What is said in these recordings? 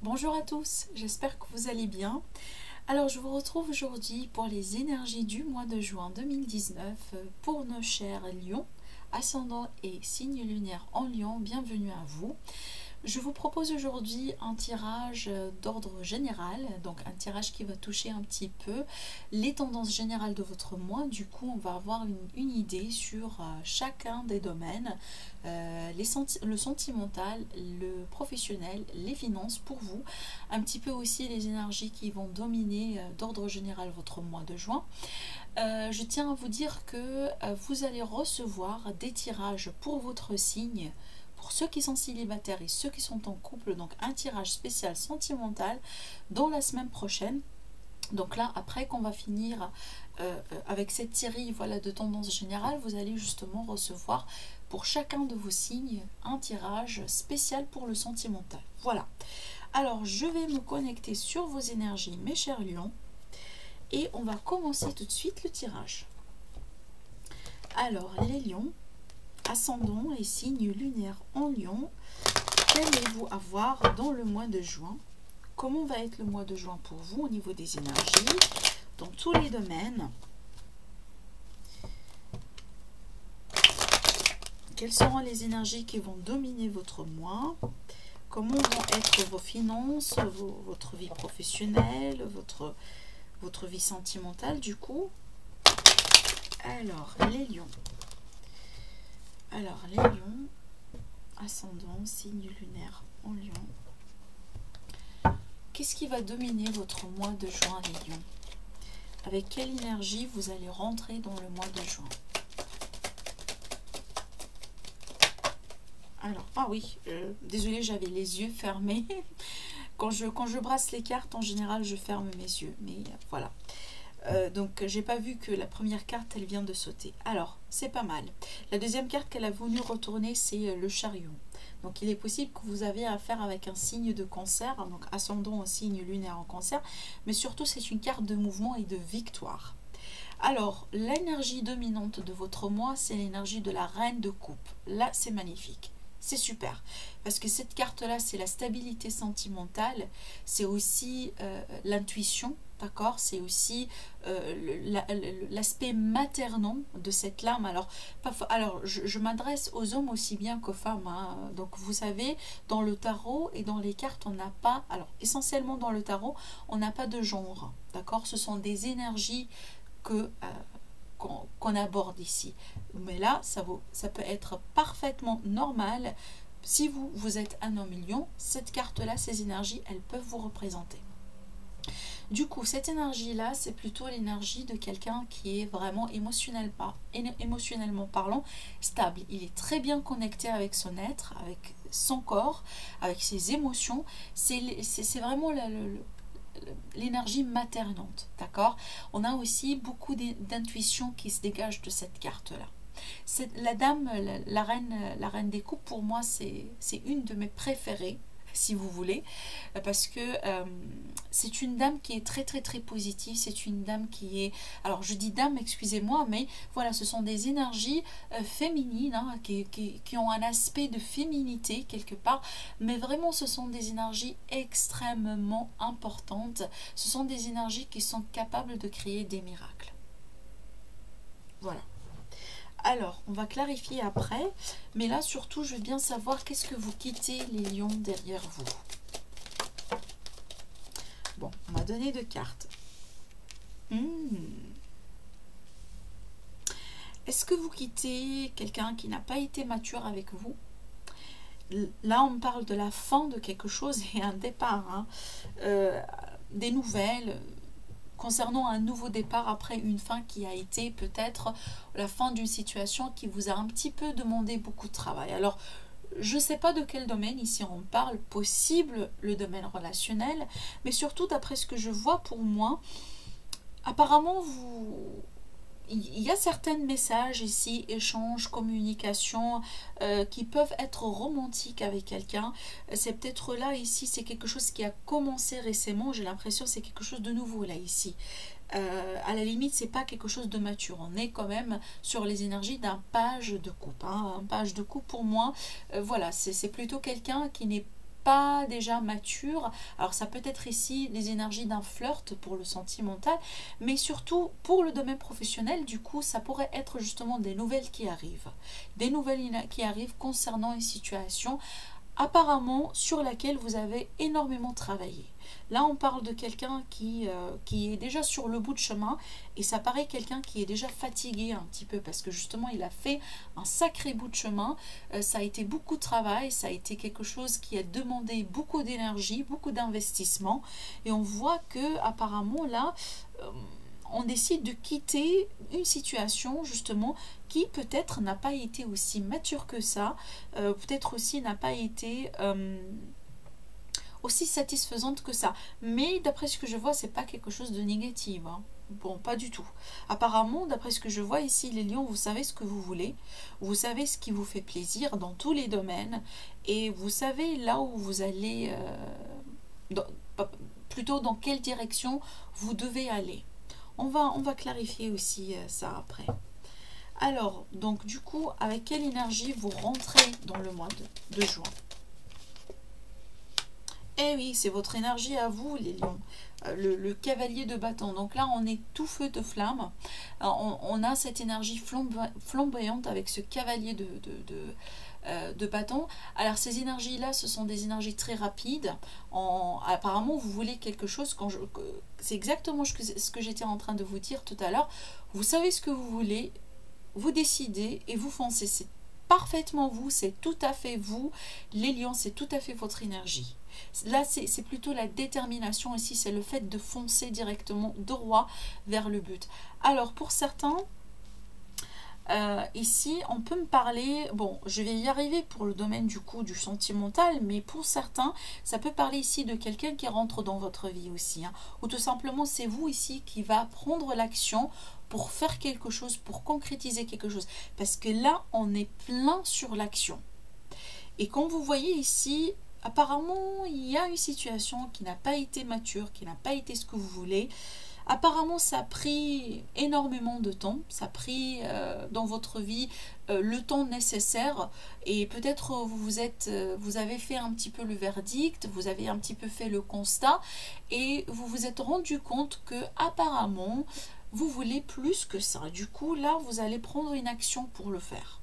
Bonjour à tous, j'espère que vous allez bien. Alors je vous retrouve aujourd'hui pour les énergies du mois de juin 2019 pour nos chers lions, ascendant et signe lunaire en lion, bienvenue à vous. Je vous propose aujourd'hui un tirage d'ordre général, donc un tirage qui va toucher un petit peu les tendances générales de votre mois. Du coup, on va avoir une idée sur chacun des domaines, le sentimental, le professionnel, les finances pour vous, un petit peu aussi les énergies qui vont dominer d'ordre général votre mois de juin. Je tiens à vous dire que vous allez recevoir des tirages pour votre signe pour ceux qui sont célibataires et ceux qui sont en couple, donc un tirage spécial sentimental dans la semaine prochaine. Donc là, après qu'on va finir avec cette série voilà, de tendances générales, vous allez justement recevoir pour chacun de vos signes un tirage spécial pour le sentimental. Voilà. Alors, je vais me connecter sur vos énergies, mes chers lions, et on va commencer tout de suite le tirage. Alors, les lions, ascendant et signe lunaire en lion, qu'allez-vous avoir dans le mois de juin? Comment va être le mois de juin pour vous au niveau des énergies, dans tous les domaines? Quelles seront les énergies qui vont dominer votre mois? Comment vont être vos finances, votre vie professionnelle, votre vie sentimentale du coup? Alors, les lions. Alors, les lions, ascendant, signe lunaire en lion. Qu'est-ce qui va dominer votre mois de juin, les lions? Avec quelle énergie vous allez rentrer dans le mois de juin? Alors, ah oui, désolée, j'avais les yeux fermés. Quand je brasse les cartes, en général, je ferme mes yeux. Mais voilà. Donc, j'ai pas vu que la première carte, elle vient de sauter. Alors, c'est pas mal. La deuxième carte qu'elle a voulu retourner, c'est le chariot. Donc, il est possible que vous avez affaire avec un signe de cancer, donc ascendant un signe lunaire en cancer. Mais surtout, c'est une carte de mouvement et de victoire. Alors, l'énergie dominante de votre mois, c'est l'énergie de la reine de coupe. Là, c'est magnifique. C'est super. Parce que cette carte-là, c'est la stabilité sentimentale. C'est aussi l'intuition. D'accord, c'est aussi l'aspect maternant de cette lame. Alors je m'adresse aux hommes aussi bien qu'aux femmes. Hein. Donc, vous savez, dans le tarot et dans les cartes, on n'a pas... Alors, essentiellement dans le tarot, on n'a pas de genre. D'accord, ce sont des énergies que... qu'on aborde ici. Mais là, ça peut être parfaitement normal. Si vous êtes un homme lion, cette carte-là, ces énergies, elles peuvent vous représenter. Du coup, cette énergie-là, c'est plutôt l'énergie de quelqu'un qui est vraiment émotionnellement parlant, stable. Il est très bien connecté avec son être, avec son corps, avec ses émotions. C'est vraiment l'énergie maternante, d'accord? On a aussi beaucoup d'intuition qui se dégage de cette carte-là. La dame, la reine des coupes, pour moi, c'est une de mes préférées, si vous voulez, parce que c'est une dame qui est très très très positive, c'est une dame qui est, alors je dis dame, excusez-moi, mais voilà, ce sont des énergies féminines, hein, qui ont un aspect de féminité quelque part, mais vraiment ce sont des énergies extrêmement importantes, ce sont des énergies qui sont capables de créer des miracles. Voilà. Alors, on va clarifier après, mais là surtout je veux bien savoir qu'est-ce que vous quittez les lions derrière vous. Bon, on m'a donné 2 cartes. Est-ce que vous quittez quelqu'un qui n'a pas été mature avec vous? Là, on parle de la fin de quelque chose et un départ. Hein. Des nouvelles concernant un nouveau départ après une fin qui a été peut-être la fin d'une situation qui vous a un petit peu demandé beaucoup de travail. Alors, je ne sais pas de quel domaine ici on parle, possible le domaine relationnel, mais surtout d'après ce que je vois pour moi, apparemment il y a certains messages ici, échanges, communications qui peuvent être romantiques avec quelqu'un. C'est peut-être là, ici, c'est quelque chose qui a commencé récemment. J'ai l'impression que c'est quelque chose de nouveau là, ici. À la limite, c'est pas quelque chose de mature. On est quand même sur les énergies d'un page de coupe. Hein. Un page de coupe, pour moi, voilà, c'est plutôt quelqu'un qui n'est pas déjà mature. Alors ça peut être ici les énergies d'un flirt pour le sentimental, mais surtout pour le domaine professionnel, du coup, ça pourrait être justement des nouvelles qui arrivent. Des nouvelles qui arrivent concernant une situation apparemment sur laquelle vous avez énormément travaillé. Là, on parle de quelqu'un qui est déjà sur le bout de chemin et ça paraît quelqu'un qui est déjà fatigué un petit peu parce que justement, il a fait un sacré bout de chemin. Ça a été beaucoup de travail, ça a été quelque chose qui a demandé beaucoup d'énergie, beaucoup d'investissement et on voit que apparemment là, on décide de quitter une situation justement qui peut-être n'a pas été aussi mature que ça, peut-être aussi n'a pas été aussi satisfaisante que ça. Mais d'après ce que je vois, c'est pas quelque chose de négatif. Hein. Bon, pas du tout. Apparemment, d'après ce que je vois ici, les lions, vous savez ce que vous voulez, vous savez ce qui vous fait plaisir dans tous les domaines, et vous savez là où vous allez, plutôt dans quelle direction vous devez aller. On va clarifier aussi ça après. Alors, donc du coup, avec quelle énergie vous rentrez dans le mois de juin? Eh oui, c'est votre énergie à vous, les lions. Le cavalier de bâton. Donc là, on est tout feu de flamme. On a cette énergie flamboyante avec ce cavalier de bâton. Alors ces énergies-là, ce sont des énergies très rapides. Apparemment, vous voulez quelque chose. C'est exactement ce que j'étais en train de vous dire tout à l'heure. Vous savez ce que vous voulez, vous décidez et vous foncez. C'est parfaitement vous, c'est tout à fait vous. Les lions, c'est tout à fait votre énergie. Là, c'est plutôt la détermination ici, c'est le fait de foncer directement droit vers le but. Alors, pour certains, ici, on peut me parler, bon, je vais y arriver pour le domaine du coup du sentimental, mais pour certains, ça peut parler ici de quelqu'un qui rentre dans votre vie aussi, hein, ou tout simplement, c'est vous ici qui va prendre l'action pour faire quelque chose, pour concrétiser quelque chose, parce que là, on est plein sur l'action. Et comme vous voyez ici, apparemment, il y a une situation qui n'a pas été mature, qui n'a pas été ce que vous voulez. Apparemment, ça a pris énormément de temps. Ça a pris dans votre vie le temps nécessaire. Et peut-être vous avez fait un petit peu le verdict, vous avez un petit peu fait le constat. Et vous vous êtes rendu compte que apparemment, vous voulez plus que ça. Du coup, là, vous allez prendre une action pour le faire.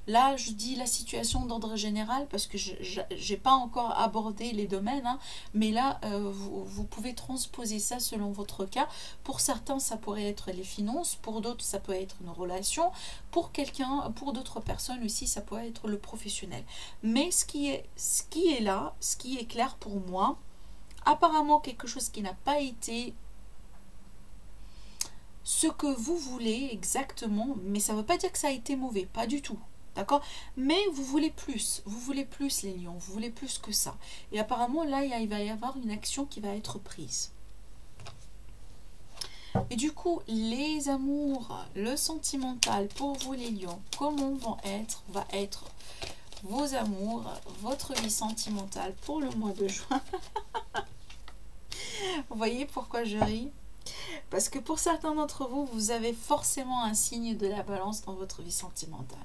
Là, je dis la situation d'ordre général parce que je n'ai pas encore abordé les domaines, hein, mais là, vous pouvez transposer ça selon votre cas. Pour certains, ça pourrait être les finances, pour d'autres, ça peut être une relation, pour d'autres personnes aussi, ça peut être le professionnel. Mais ce qui est là, ce qui est clair pour moi, apparemment quelque chose qui n'a pas été ce que vous voulez exactement, mais ça ne veut pas dire que ça a été mauvais, pas du tout. D'accord? Mais vous voulez plus les lions, vous voulez plus que ça. Et apparemment, là, il va y avoir une action qui va être prise. Et du coup, les amours, le sentimental, pour vous les lions, comment va être vos amours, votre vie sentimentale pour le mois de juin? Vous voyez pourquoi je ris? Parce que pour certains d'entre vous, vous avez forcément un signe de la balance dans votre vie sentimentale.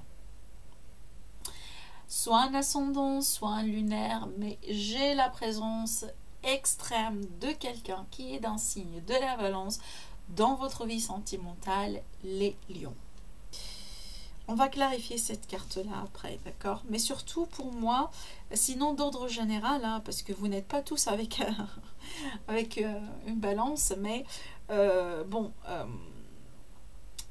Soit un ascendant, soit un lunaire, mais j'ai la présence extrême de quelqu'un qui est d'un signe de la balance dans votre vie sentimentale, les lions. On va clarifier cette carte-là après, d'accord? Mais surtout pour moi, sinon d'ordre général, hein, parce que vous n'êtes pas tous avec, avec une balance, mais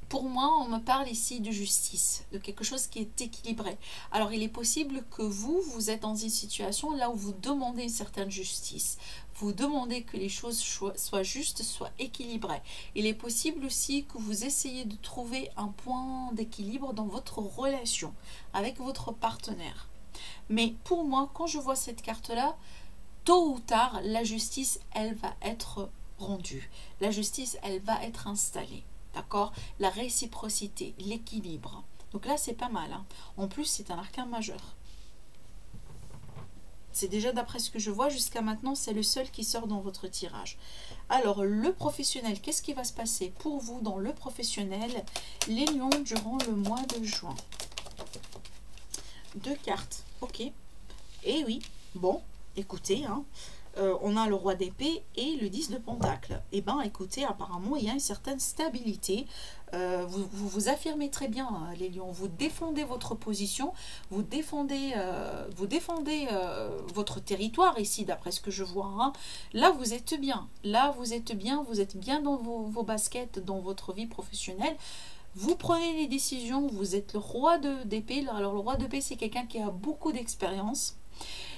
pour moi, on me parle ici de justice, de quelque chose qui est équilibré. Alors, il est possible que vous êtes dans une situation là où vous demandez une certaine justice. Vous demandez que les choses soient justes, soient équilibrées. Il est possible aussi que vous essayez de trouver un point d'équilibre dans votre relation avec votre partenaire. Mais pour moi, quand je vois cette carte-là, tôt ou tard, la justice, elle va être rendue. La justice, elle va être installée. D'accord? La réciprocité, l'équilibre. Donc là, c'est pas mal. Hein. En plus, c'est un arcane majeur. C'est déjà d'après ce que je vois jusqu'à maintenant, c'est le seul qui sort dans votre tirage. Alors, le professionnel, qu'est-ce qui va se passer pour vous dans le professionnel, les lions, durant le mois de juin? 2 cartes. Ok. Et oui, bon. écoutez, hein, on a le roi d'épée et le 10 de pentacle. Et ben écoutez, apparemment il y a une certaine stabilité. Vous affirmez très bien, hein, les lions. Vous défendez votre position, vous défendez votre territoire ici, d'après ce que je vois. Hein. Là vous êtes bien. Là vous êtes bien dans vos baskets, dans votre vie professionnelle. Vous prenez les décisions, vous êtes le roi d'épée. Alors le roi d'épée, c'est quelqu'un qui a beaucoup d'expérience.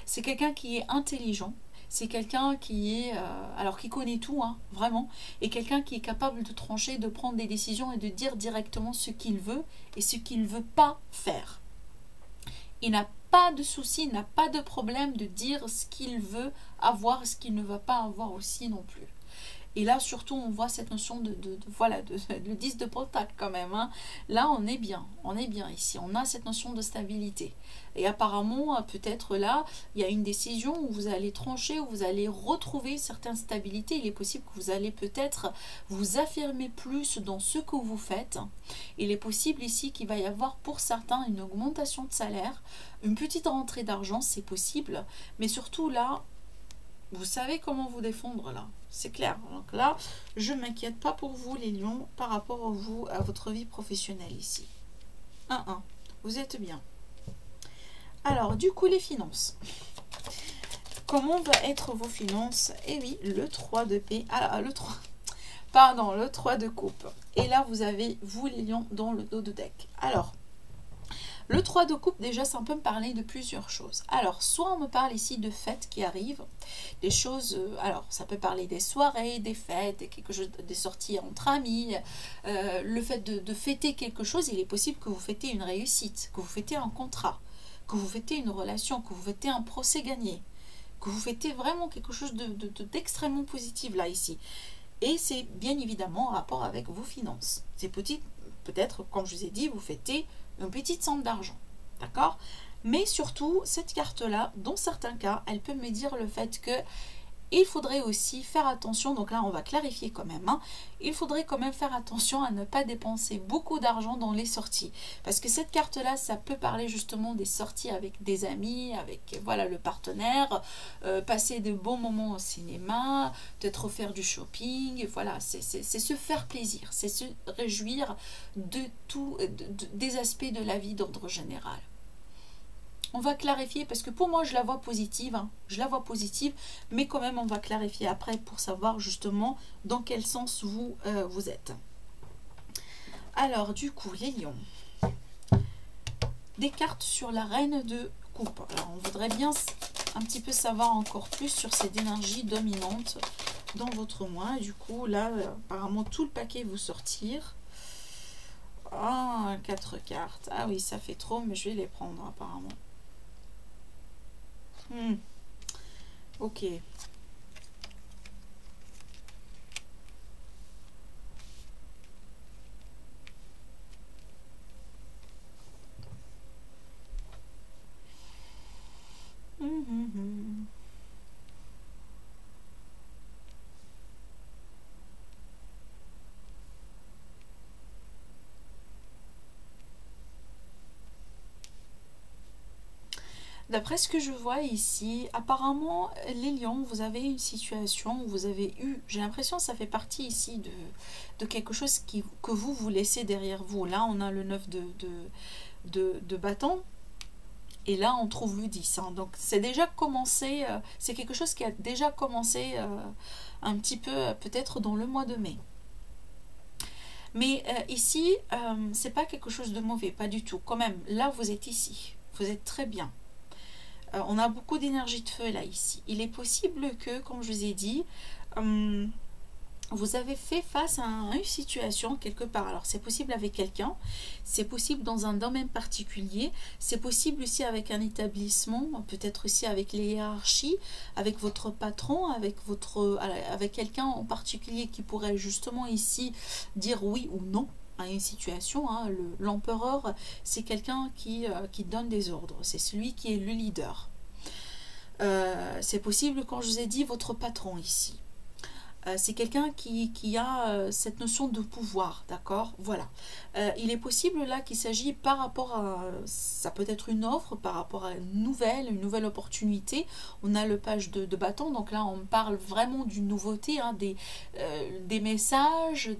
C'est quelqu'un qui est intelligent. C'est quelqu'un qui est, alors qui connaît tout, hein, vraiment, et quelqu'un qui est capable de trancher, de prendre des décisions et de dire directement ce qu'il veut et ce qu'il ne veut pas faire. Il n'a pas de souci, il n'a pas de problème de dire ce qu'il veut avoir, ce qu'il ne va pas avoir aussi non plus. Et là, surtout, on voit cette notion voilà, le 10 de pentacle quand même. Hein. Là, on est bien ici. On a cette notion de stabilité. Et apparemment, peut-être là, il y a une décision où vous allez trancher, où vous allez retrouver certaines stabilités. Il est possible que vous allez peut-être vous affirmer plus dans ce que vous faites. Il est possible ici qu'il va y avoir pour certains une augmentation de salaire, une petite rentrée d'argent, c'est possible. Mais surtout là, vous savez comment vous défendre là, c'est clair. Donc là, je ne m'inquiète pas pour vous les lions par rapport à votre vie professionnelle ici. 1-1, vous êtes bien. Alors du coup les finances. Comment va être vos finances? Eh oui, le 3 de paix. Ah, le 3 de coupe. Et là vous avez vous les lions dans le dos de deck. Alors, le 3 de coupe, déjà, ça peut me parler de plusieurs choses. Alors, soit on me parle ici de fêtes qui arrivent, des choses, alors ça peut parler des soirées, des fêtes, quelque chose, des sorties entre amis, le fait de fêter quelque chose, il est possible que vous fêtez une réussite, que vous fêtez un contrat, que vous fêtez une relation, que vous fêtez un procès gagné, que vous fêtez vraiment quelque chose d'extrêmement positif là, ici. Et c'est bien évidemment en rapport avec vos finances. C'est peut-être, comme je vous ai dit, vous fêtez une petite somme d'argent, d'accord? Mais surtout, cette carte-là, dans certains cas, elle peut me dire le fait que il faudrait aussi faire attention, donc là on va clarifier quand même, hein, il faudrait quand même faire attention à ne pas dépenser beaucoup d'argent dans les sorties, parce que cette carte-là, ça peut parler justement des sorties avec des amis, avec voilà le partenaire, passer de bons moments au cinéma, peut-être faire du shopping, voilà, c'est se faire plaisir, c'est se réjouir de tout, des aspects de la vie d'ordre général. On va clarifier parce que pour moi je la vois positive, hein, je la vois positive, mais quand même on va clarifier après pour savoir justement dans quel sens vous êtes. Alors du coup les lions, des cartes sur la reine de coupe. Alors on voudrait bien un petit peu savoir encore plus sur cette énergie dominante dans votre mois. Et du coup là apparemment tout le paquet vous sortir. Ah, 4 cartes, ah oui ça fait trop mais je vais les prendre apparemment. Ok. D'après ce que je vois ici, apparemment, les lions, vous avez une situation où vous avez eu, j'ai l'impression que ça fait partie ici de quelque chose que vous laissez derrière vous. Là, on a le 9 de bâton. Et là, on trouve le 10. Hein. Donc, c'est déjà commencé, c'est quelque chose qui a déjà commencé un petit peu, peut-être dans le mois de mai. Mais ici, c'est pas quelque chose de mauvais, pas du tout. Quand même, là, vous êtes ici. Vous êtes très bien. On a beaucoup d'énergie de feu là ici. Il est possible que, comme je vous ai dit, vous avez fait face à une situation quelque part. Alors c'est possible avec quelqu'un, c'est possible dans un domaine particulier, c'est possible aussi avec un établissement, peut-être aussi avec les hiérarchies, avec votre patron, avec quelqu'un en particulier qui pourrait justement ici dire oui ou non à une situation. Hein. L'empereur, c'est quelqu'un qui donne des ordres, c'est celui qui est le leader. C'est possible, quand je vous ai dit, votre patron ici. C'est quelqu'un qui a cette notion de pouvoir, d'accord? Voilà. Il est possible là qu'il s'agit par rapport à, ça peut être une offre, par rapport à une nouvelle opportunité. On a le page de bâton, donc là on parle vraiment d'une nouveauté, hein, des messages,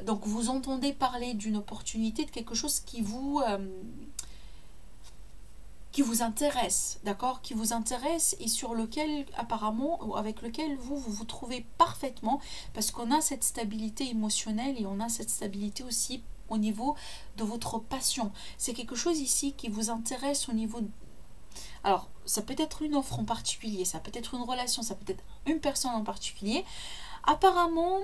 donc vous entendez parler d'une opportunité, de quelque chose qui vous intéresse, d'accord, qui vous intéresse et sur lequel apparemment, ou avec lequel vous trouvez parfaitement, parce qu'on a cette stabilité émotionnelle et on a cette stabilité aussi au niveau de votre passion. C'est quelque chose ici qui vous intéresse au niveau... Alors, ça peut être une offre en particulier, ça peut être une relation, ça peut être une personne en particulier. Apparemment,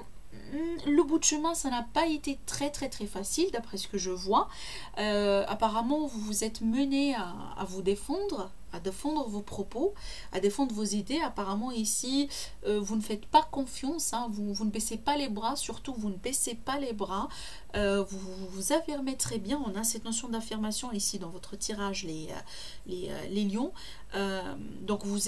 le bout de chemin, ça n'a pas été très facile d'après ce que je vois. Apparemment, vous vous êtes mené à vous défendre, à défendre vos propos, à défendre vos idées. Apparemment ici, vous ne faites pas confiance, hein, vous ne baissez pas les bras, surtout vous ne baissez pas les bras. Vous affirmez très bien, on a cette notion d'affirmation ici dans votre tirage, les lions. Donc vous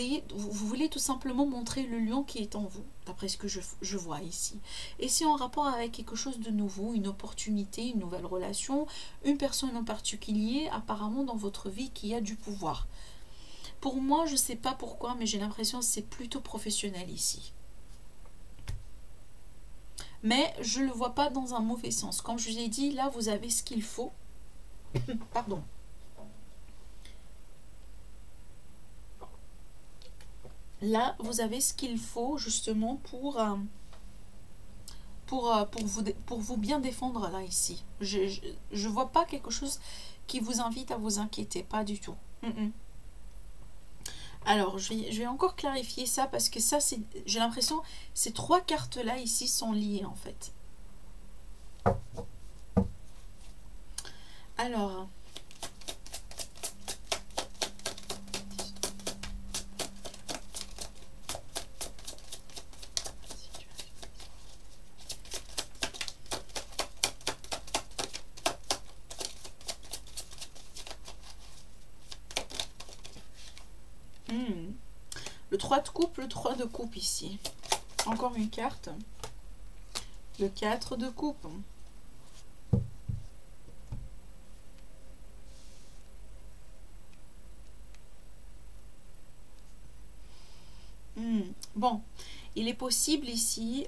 voulez tout simplement montrer le lion qui est en vous, d'après ce que je vois ici. Et c'est en rapport avec quelque chose de nouveau, une opportunité, une nouvelle relation, une personne en particulier, apparemment dans votre vie qui a du pouvoir. Pour moi, je ne sais pas pourquoi, mais j'ai l'impression que c'est plutôt professionnel ici. Mais je ne le vois pas dans un mauvais sens. Comme je vous ai dit, là, vous avez ce qu'il faut. Pardon. Là, vous avez ce qu'il faut justement pour vous bien défendre là, ici. Je vois pas quelque chose qui vous invite à vous inquiéter, pas du tout. Alors, je vais encore clarifier ça parce que ça, j'ai l'impression, ces trois cartes-là ici sont liées en fait. Alors, le 3 de coupe, le 3 de coupe ici. Encore une carte. Le 4 de coupe. Bon, il est possible ici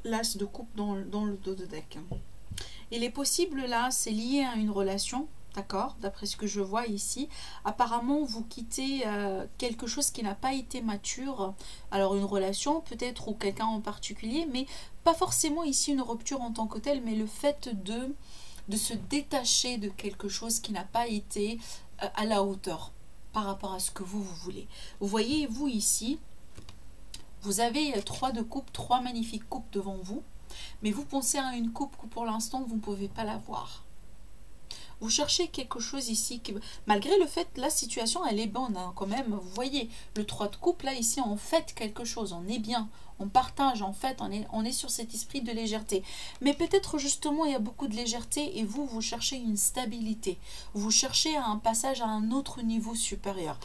l'as de coupe dans le dos de deck. Il est possible là, c'est lié à une relation. D'accord, d'après ce que je vois ici, apparemment vous quittez quelque chose qui n'a pas été mature. Alors une relation peut-être ou quelqu'un en particulier, mais pas forcément ici une rupture en tant que telle, mais le fait de se détacher de quelque chose qui n'a pas été à la hauteur par rapport à ce que vous voulez. Vous voyez, vous ici, vous avez 3 de coupe, 3 magnifiques coupes devant vous, mais vous pensez à une coupe que pour l'instant vous ne pouvez pas l'avoir. Vous cherchez quelque chose ici, malgré le fait, la situation, elle est bonne, hein, quand même. Vous voyez, le 3 de coupe, là, ici, on fait quelque chose, on est bien, on partage, en fait, on est sur cet esprit de légèreté. Mais peut-être, justement, il y a beaucoup de légèreté et vous cherchez une stabilité. Vous cherchez un passage à un autre niveau supérieur.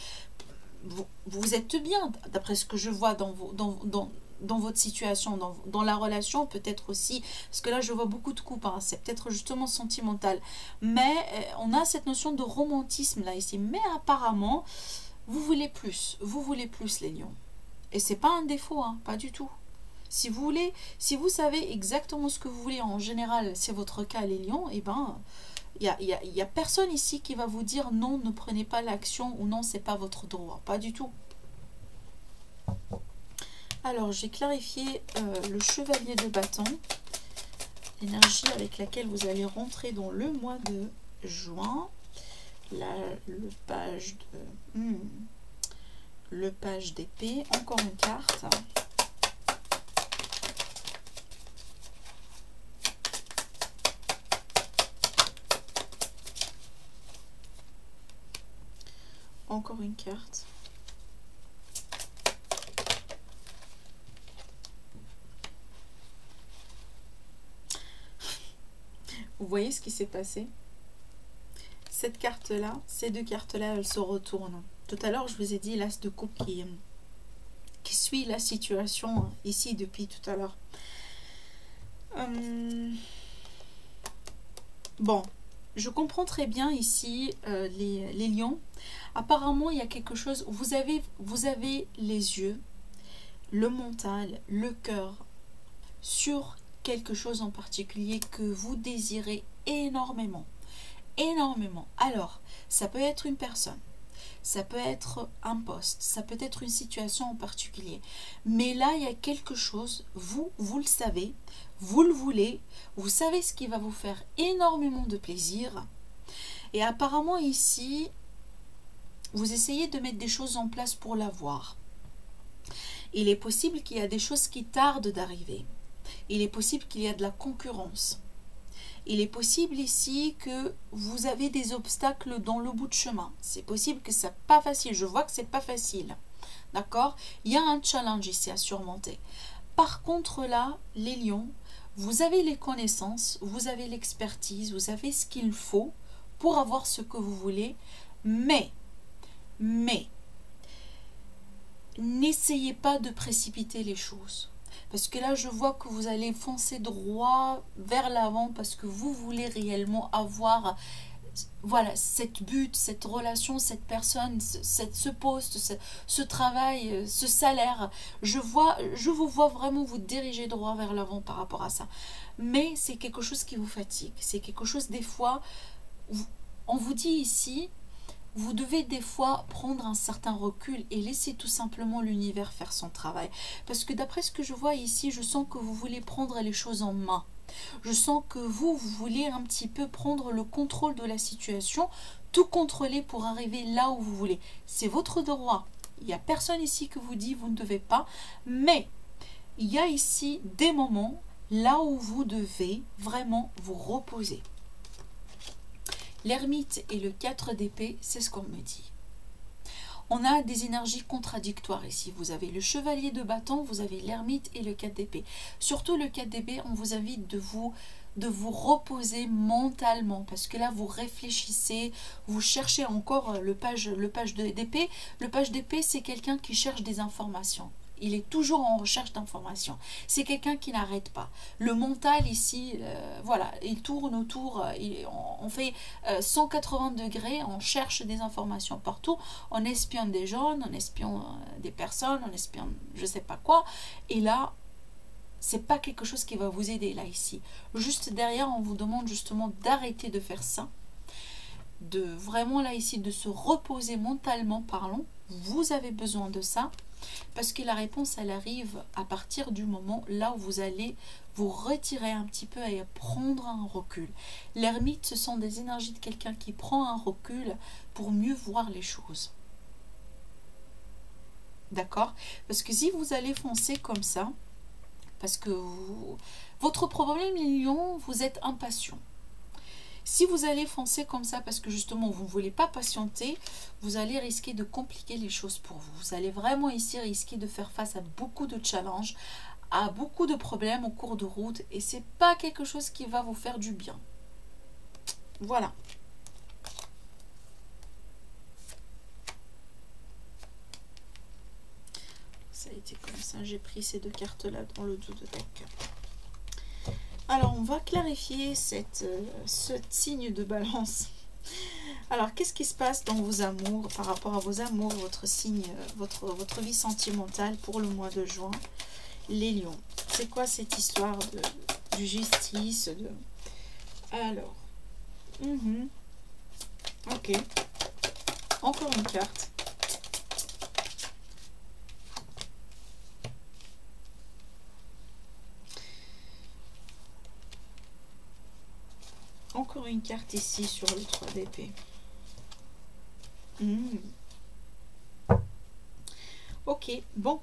Vous êtes bien, d'après ce que je vois dans votre situation, dans la relation, peut-être aussi, parce que là je vois beaucoup de couples, hein, c'est peut-être justement sentimental, mais on a cette notion de romantisme là ici, mais apparemment vous voulez plus les lions, et c'est pas un défaut, hein, pas du tout. Si vous savez exactement ce que vous voulez, en général c'est votre cas les lions, et ben il y a personne ici qui va vous dire non, ne prenez pas l'action, ou non, c'est pas votre droit, pas du tout. Alors, j'ai clarifié le chevalier de bâton, l'énergie avec laquelle vous allez rentrer dans le mois de juin. Là, le page d'épée, encore une carte. Encore une carte. Vous voyez ce qui s'est passé? Cette carte-là, ces deux cartes-là, elles se retournent. Tout à l'heure, je vous ai dit l'as de coupe qui suit la situation ici depuis tout à l'heure. Bon, je comprends très bien ici les lions. Apparemment, il y a quelque chose, vous avez les yeux, le mental, le cœur sur quelque chose en particulier que vous désirez énormément. Énormément. Alors, ça peut être une personne, ça peut être un poste, ça peut être une situation en particulier. Mais là, il y a quelque chose, vous le savez, vous le voulez, vous savez ce qui va vous faire énormément de plaisir. Et apparemment ici, vous essayez de mettre des choses en place pour l'avoir. Il est possible qu'il y a des choses qui tardent d'arriver. Il est possible qu'il y a de la concurrence. Il est possible ici que vous avez des obstacles dans le bout de chemin. C'est possible que ce n'est pas facile. Je vois que ce n'est pas facile. D'accord? Il y a un challenge ici à surmonter. Par contre là, les lions, vous avez les connaissances, vous avez l'expertise, vous avez ce qu'il faut pour avoir ce que vous voulez. Mais, n'essayez pas de précipiter les choses. Parce que là, je vois que vous allez foncer droit vers l'avant parce que vous voulez réellement avoir, voilà, cette but, cette relation, cette personne, ce poste, ce travail, ce salaire. Je vous vois vraiment vous diriger droit vers l'avant par rapport à ça. Mais c'est quelque chose qui vous fatigue. C'est quelque chose, des fois, on vous dit ici, vous devez des fois prendre un certain recul et laisser tout simplement l'univers faire son travail. Parce que d'après ce que je vois ici, je sens que vous voulez prendre les choses en main. Je sens que vous voulez un petit peu prendre le contrôle de la situation, tout contrôler pour arriver là où vous voulez. C'est votre droit. Il n'y a personne ici que vous dit vous ne devez pas. Mais il y a ici des moments là où vous devez vraiment vous reposer. L'ermite et le 4 d'épée, c'est ce qu'on me dit. On a des énergies contradictoires ici. Vous avez le chevalier de bâton, vous avez l'ermite et le 4 d'épée. Surtout le 4 d'épée, on vous invite de vous reposer mentalement. Parce que là, vous réfléchissez, vous cherchez encore le page d'épée. Le page d'épée, c'est quelqu'un qui cherche des informations. Il est toujours en recherche d'informations. C'est quelqu'un qui n'arrête pas. Le mental ici, voilà, il tourne autour, on fait 180 degrés, on cherche des informations partout, on espionne des gens, on espionne des personnes, on espionne je ne sais pas quoi. Et là, c'est pas quelque chose qui va vous aider là ici. Juste derrière, on vous demande justement d'arrêter de faire ça. De vraiment là ici, de se reposer mentalement parlant. Vous avez besoin de ça. Parce que la réponse, elle arrive à partir du moment là où vous allez vous retirer un petit peu et prendre un recul. L'ermite, ce sont des énergies de quelqu'un qui prend un recul pour mieux voir les choses. D'accord? Parce que si vous allez foncer comme ça, parce que votre problème, les lions, vous êtes impatient. Si vous allez foncer comme ça parce que justement vous ne voulez pas patienter, vous allez risquer de compliquer les choses pour vous. Vous allez vraiment ici risquer de faire face à beaucoup de challenges, à beaucoup de problèmes au cours de route et c'est pas quelque chose qui va vous faire du bien. Voilà. Ça a été comme ça, j'ai pris ces deux cartes là dans le dos de deck. Alors, on va clarifier ce signe de balance. Alors, qu'est-ce qui se passe dans vos amours, par rapport à vos amours, votre signe, votre vie sentimentale pour le mois de juin? Les lions. C'est quoi cette histoire de justice Alors. Ok. Encore une carte. Encore une carte ici sur le 3 d'épée. Ok, bon.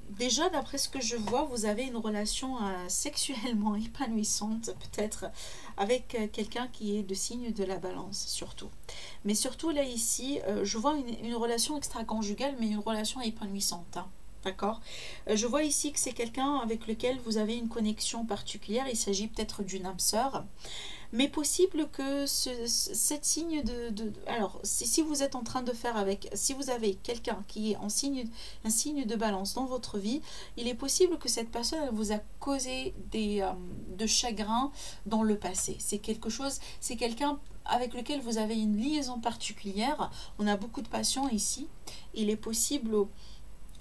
Déjà, d'après ce que je vois, vous avez une relation sexuellement épanouissante, peut-être avec quelqu'un qui est de signe de la balance, surtout. Mais surtout, là, ici, je vois une relation extra-conjugale, mais une relation épanouissante, hein. D'accord? Je vois ici que c'est quelqu'un avec lequel vous avez une connexion particulière. Il s'agit peut-être d'une âme sœur. Mais possible que cette signe alors, si vous êtes en train de faire avec, si vous avez quelqu'un qui est en signe, un signe de balance dans votre vie, il est possible que cette personne elle vous a causé de chagrin dans le passé. C'est quelque chose, c'est quelqu'un avec lequel vous avez une liaison particulière. On a beaucoup de passion ici. Il est possible...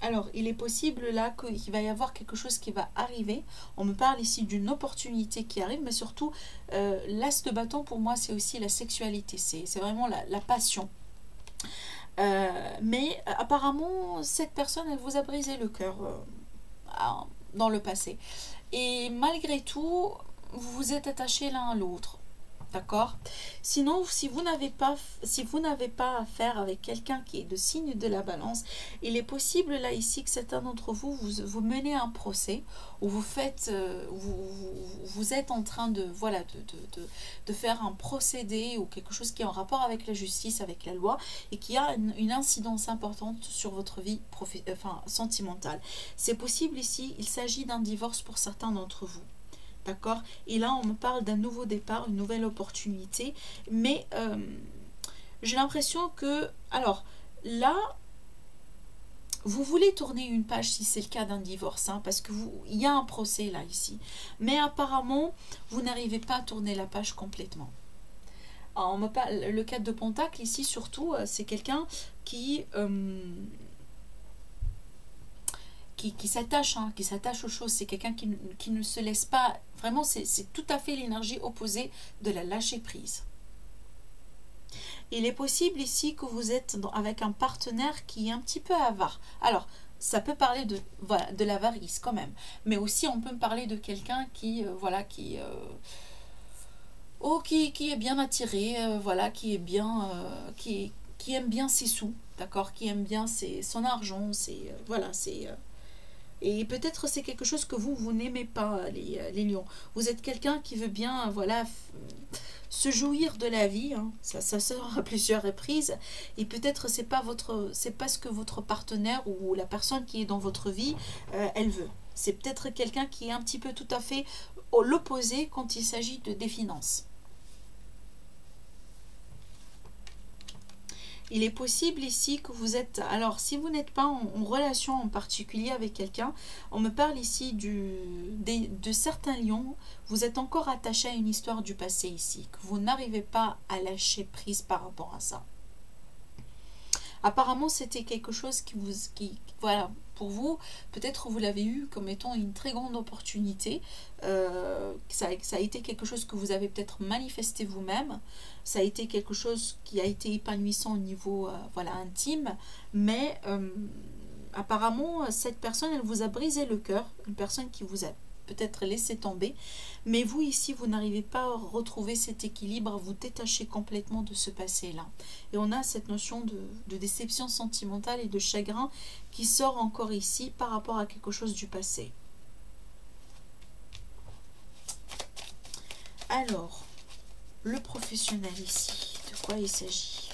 Alors, il est possible là qu'il va y avoir quelque chose qui va arriver. On me parle ici d'une opportunité qui arrive, mais surtout, l'as de bâton pour moi, c'est aussi la sexualité. C'est vraiment la passion. Mais apparemment, cette personne, elle vous a brisé le cœur dans le passé. Et malgré tout, vous vous êtes attachés l'un à l'autre. D'accord? Sinon, si vous n'avez pas affaire avec quelqu'un qui est de signe de la balance, il est possible là ici que certains d'entre vous, vous menez un procès où vous faites, vous êtes en train de, voilà, de faire un procédé ou quelque chose qui est en rapport avec la justice, avec la loi et qui a une incidence importante sur votre vie sentimentale. C'est possible ici, il s'agit d'un divorce pour certains d'entre vous. D'accord? Et là, on me parle d'un nouveau départ, une nouvelle opportunité. Mais j'ai l'impression que... Alors, là, vous voulez tourner une page si c'est le cas d'un divorce. Hein, parce qu'il y a un procès là, ici. Mais apparemment, vous n'arrivez pas à tourner la page complètement. Alors, on me parle, le 4 de Pentacle, ici, surtout, c'est quelqu'un qui s'attache, qui s'attache aux choses. C'est quelqu'un qui ne se laisse pas... Vraiment, c'est tout à fait l'énergie opposée de la lâcher prise. Il est possible ici que vous êtes avec un partenaire qui est un petit peu avare. Alors, ça peut parler de l'avarice quand même. Mais aussi, on peut me parler de quelqu'un qui est bien attiré, qui est bien... qui aime bien ses sous, d'accord? Qui aime bien son argent, et peut-être c'est quelque chose que vous n'aimez pas, les lions. Vous êtes quelqu'un qui veut bien, se jouir de la vie. Hein. Ça sort à plusieurs reprises. Et peut-être c'est pas ce que votre partenaire ou la personne qui est dans votre vie, elle veut. C'est peut-être quelqu'un qui est un petit peu tout à fait l'opposé quand il s'agit des finances. Il est possible ici que vous êtes... Alors, si vous n'êtes pas en relation en particulier avec quelqu'un, on me parle ici de certains lions. Vous êtes encore attaché à une histoire du passé ici, que vous n'arrivez pas à lâcher prise par rapport à ça. Apparemment, c'était quelque chose voilà, pour vous, peut-être vous l'avez eu comme étant une très grande opportunité. Ça a été quelque chose que vous avez peut-être manifesté vous-même. Ça a été quelque chose qui a été épanouissant au niveau intime. Mais apparemment, cette personne, elle vous a brisé le cœur. Une personne qui vous a peut-être laissé tomber. Mais vous, ici, vous n'arrivez pas à retrouver cet équilibre, à vous détacher complètement de ce passé-là. Et on a cette notion de déception sentimentale et de chagrin qui sort encore ici par rapport à quelque chose du passé. Alors, le professionnel ici, de quoi il s'agit?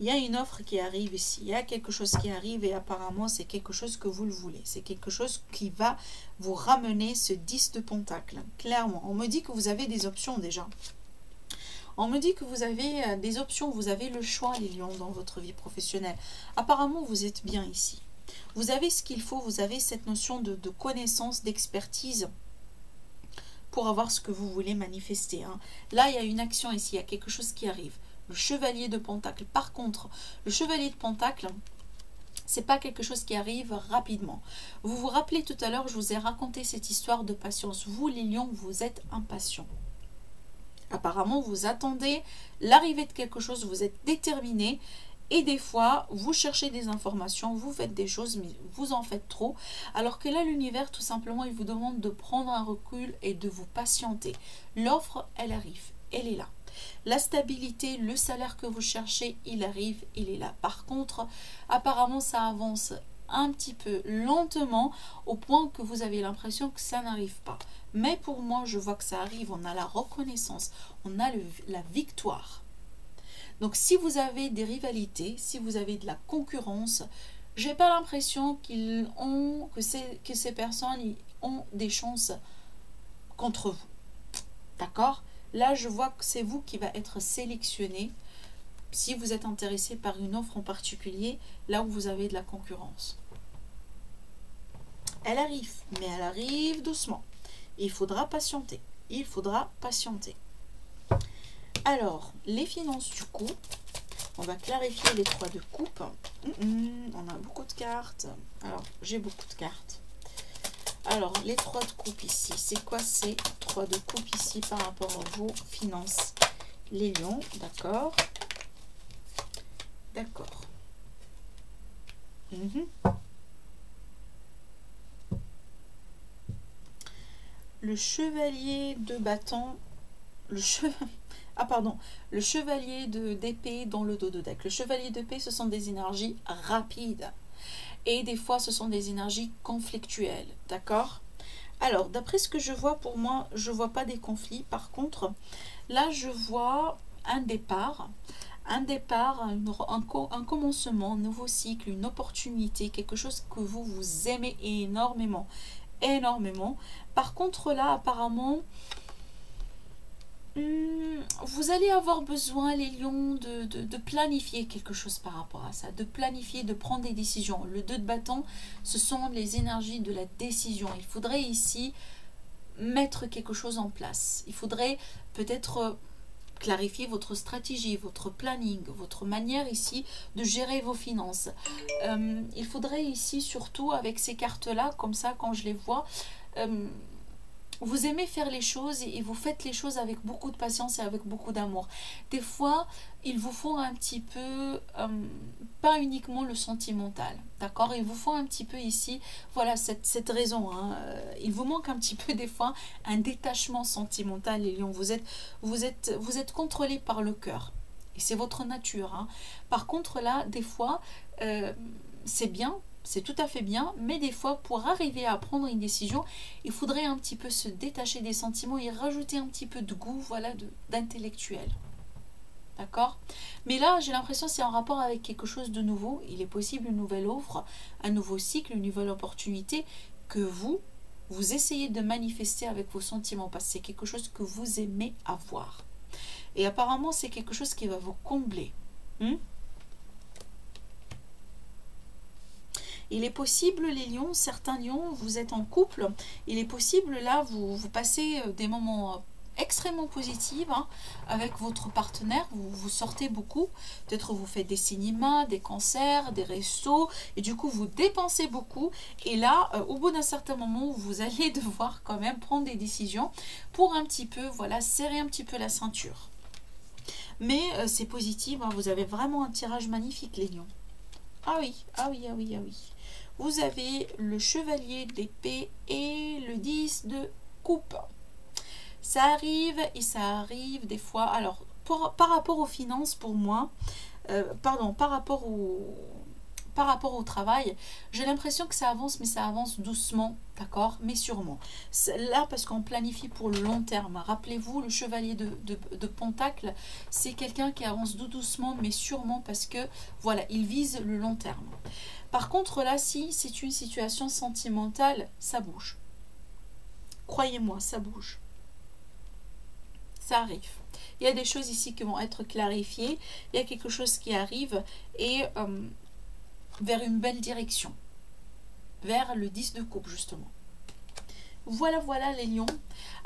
Il y a une offre qui arrive ici, il y a quelque chose qui arrive et apparemment c'est quelque chose que vous le voulez. C'est quelque chose qui va vous ramener ce 10 de Pentacle. Clairement, on me dit que vous avez des options déjà. On me dit que vous avez des options, vous avez le choix les lions dans votre vie professionnelle. Apparemment vous êtes bien ici. Vous avez ce qu'il faut, vous avez cette notion de connaissance, d'expertise pour avoir ce que vous voulez manifester. Hein. Là il y a une action ici, il y a quelque chose qui arrive. Le chevalier de Pentacle. Par contre, le chevalier de Pentacle, c'est pas quelque chose qui arrive rapidement. Vous vous rappelez tout à l'heure, je vous ai raconté cette histoire de patience. Vous, les lions, vous êtes impatients. Apparemment, vous attendez l'arrivée de quelque chose, vous êtes déterminé. Et des fois, vous cherchez des informations, vous faites des choses, mais vous en faites trop. Alors que là, l'univers, tout simplement, il vous demande de prendre un recul et de vous patienter. L'offre, elle arrive, elle est là. La stabilité, le salaire que vous cherchez, il arrive, il est là. Par contre, apparemment, ça avance un petit peu lentement au point que vous avez l'impression que ça n'arrive pas. Mais pour moi, je vois que ça arrive. On a la reconnaissance, on a la victoire. Donc, si vous avez des rivalités, si vous avez de la concurrence, J'ai pas l'impression que ces personnes ont des chances contre vous. D'accord? Là, je vois que c'est vous qui va être sélectionné si vous êtes intéressé par une offre en particulier, là où vous avez de la concurrence. Elle arrive, mais elle arrive doucement. Il faudra patienter. Il faudra patienter. Alors, les finances du coup, on va clarifier les 3 de coupe. On a beaucoup de cartes. Alors, j'ai beaucoup de cartes. Alors, les 3 de coupe ici, c'est quoi ces 3 de coupe ici par rapport à vos finances? Les lions, d'accord. D'accord. Le chevalier de bâton, le chevalier d'épée dans le dos de deck. Le chevalier d'épée, ce sont des énergies rapides. Et des fois, ce sont des énergies conflictuelles. D'accord? Alors, d'après ce que je vois, pour moi, je ne vois pas des conflits. Par contre, là, je vois un départ, un commencement, un nouveau cycle, une opportunité, quelque chose que vous aimez énormément. Énormément. Par contre, là, apparemment, vous allez avoir besoin, les lions, de planifier quelque chose par rapport à ça, de planifier, de prendre des décisions. Le 2 de bâton, ce sont les énergies de la décision. Il faudrait ici mettre quelque chose en place. Il faudrait peut-être clarifier votre stratégie, votre planning, votre manière ici de gérer vos finances. Il faudrait ici, surtout avec ces cartes-là, comme ça, quand je les vois, vous aimez faire les choses et vous faites les choses avec beaucoup de patience et avec beaucoup d'amour. Des fois, il vous faut un petit peu, pas uniquement le sentimental, d'accord? Il vous faut un petit peu ici, voilà, cette raison. Hein, il vous manque un petit peu des fois un détachement sentimental, les lions. Vous êtes contrôlé par le cœur. Et c'est votre nature. Hein. Par contre, là, des fois, c'est bien. C'est tout à fait bien, mais des fois, pour arriver à prendre une décision, il faudrait un petit peu se détacher des sentiments et rajouter un petit peu de goût, voilà, d'intellectuel. D'accord? Mais là, j'ai l'impression que c'est en rapport avec quelque chose de nouveau. Il est possible une nouvelle offre, un nouveau cycle, une nouvelle opportunité que vous essayez de manifester avec vos sentiments parce que c'est quelque chose que vous aimez avoir. Et apparemment, c'est quelque chose qui va vous combler. Il est possible, les lions, certains lions, vous êtes en couple, il est possible, là, vous passez des moments extrêmement positifs hein, avec votre partenaire, vous sortez beaucoup, peut-être vous faites des cinémas, des concerts, des restos, et du coup, vous dépensez beaucoup, et là, au bout d'un certain moment, vous allez devoir quand même prendre des décisions pour un petit peu, voilà, serrer un petit peu la ceinture. Mais c'est positif, hein, vous avez vraiment un tirage magnifique, les lions. Ah oui, ah oui, ah oui, ah oui. Vous avez le chevalier d'épée et le 10 de coupe. Ça arrive et ça arrive des fois. Alors, par rapport aux finances, pour moi, par rapport au travail, j'ai l'impression que ça avance, mais ça avance doucement, d'accord, mais sûrement. Là, parce qu'on planifie pour le long terme. Rappelez-vous, le chevalier de Pentacle, c'est quelqu'un qui avance doucement, mais sûrement, parce que, voilà, il vise le long terme. Par contre, là, si c'est une situation sentimentale, ça bouge. Croyez-moi, ça bouge. Ça arrive. Il y a des choses ici qui vont être clarifiées. Il y a quelque chose qui arrive et vers une belle direction. Vers le 10 de coupe, justement. Voilà, voilà les lions.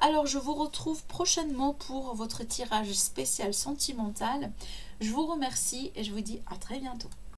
Alors, je vous retrouve prochainement pour votre tirage spécial sentimental. Je vous remercie et je vous dis à très bientôt.